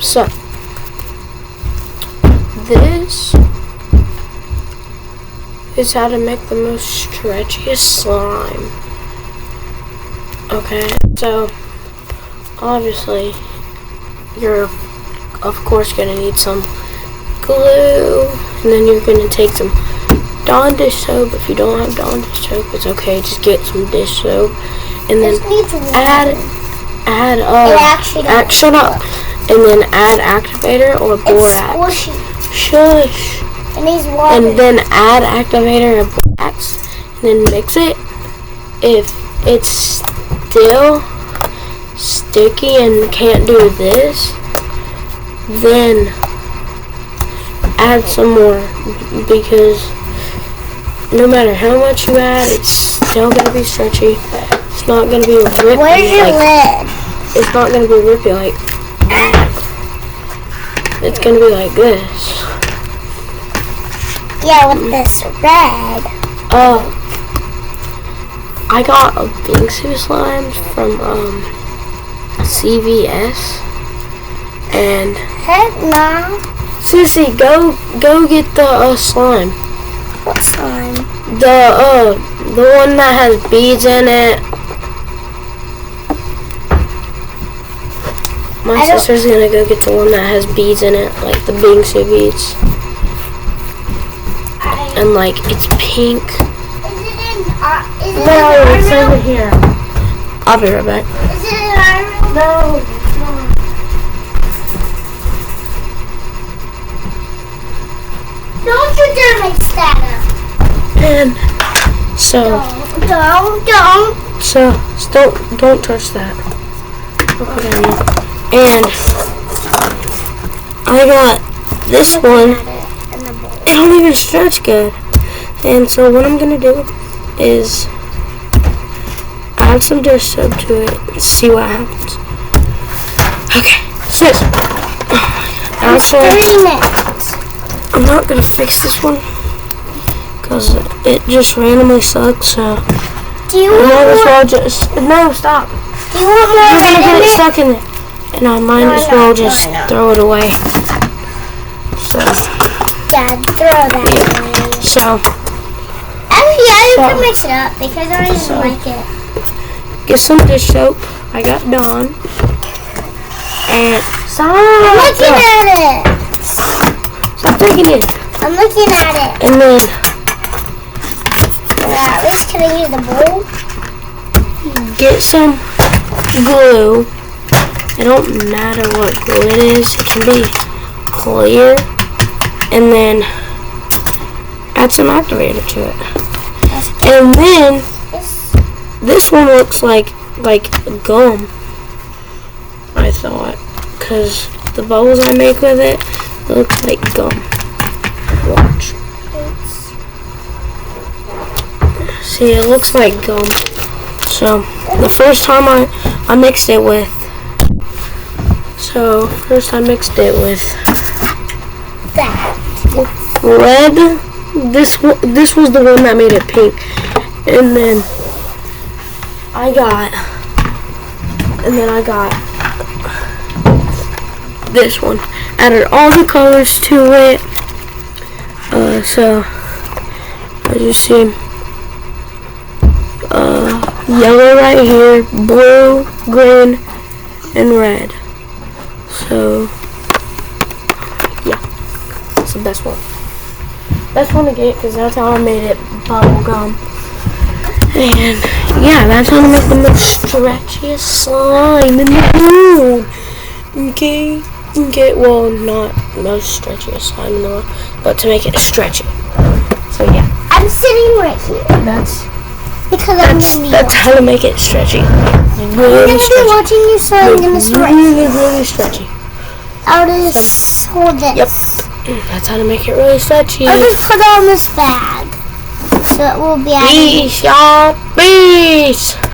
So this is how to make the most stretchiest slime. Okay, so obviously you're of course gonna need some glue, and then you're gonna take some Dawn dish soap. If you don't have Dawn dish soap, it's okay, just get some dish soap, and then shut up, and then add activator or borax. Shush. It needs water. And then add activator and borax, and then mix it. If it's still sticky and can't do this, then add some more, because no matter how much you add, it's still going to be stretchy. It's not going to be rippy. Where's your lid? It's not going to be rippy like that. It's going to be like this. Yeah, with this red. I got a Bingsu slime from CVS, and Heck no. Sissy, go get the slime. What slime? The one that has beads in it. My sister's gonna go get the one that has beads in it, like the Bingsu beads. And like it's pink. No, it's over here. I'll be right back. Is it an iron? No, it's not. Don't you dare mix that up. And so don't touch that. Okay. And I got this one. It don't even stretch good. And so what I'm gonna do is add some dish soap to it and see what happens. Okay, sis. I'm not gonna fix this one because it just randomly sucks. So I might as well just stop. Do you want more? I'm gonna get it stuck in there, and I might as well just throw it away. So Dad, throw that away. So. Actually, I can mix it up because I don't like it. Get some dish soap. I got Dawn. And stop. I'm looking at it. Stop taking it. I'm looking at it. And then At least can I use the bowl? get some glue. It don't matter what glue it is. It can be clear. And then add some activator to it. And then this one looks like gum, I thought, because the bubbles I make with it look like gum. Watch. See, it looks like gum. So the first time I mixed it with, That. red. This was the one that made it pink, and then I got this one. Added all the colors to it. So as you see, yellow right here, blue, green, and red. So yeah, it's the best one. Best one to get, because that's how I made it bubble gum. And yeah, that's how to make the most stretchiest slime in the world. Okay, well, not most stretchiest slime in the world, but to make it stretchy. So yeah, I'm sitting right here. That's how to make it stretchy. I'm gonna be watching you, so I'm gonna start. Really stretchy. I'll just hold this. Yep. That's how to make it really stretchy. I'll just put it on this bag, so it will be. Peace, y'all. Peace.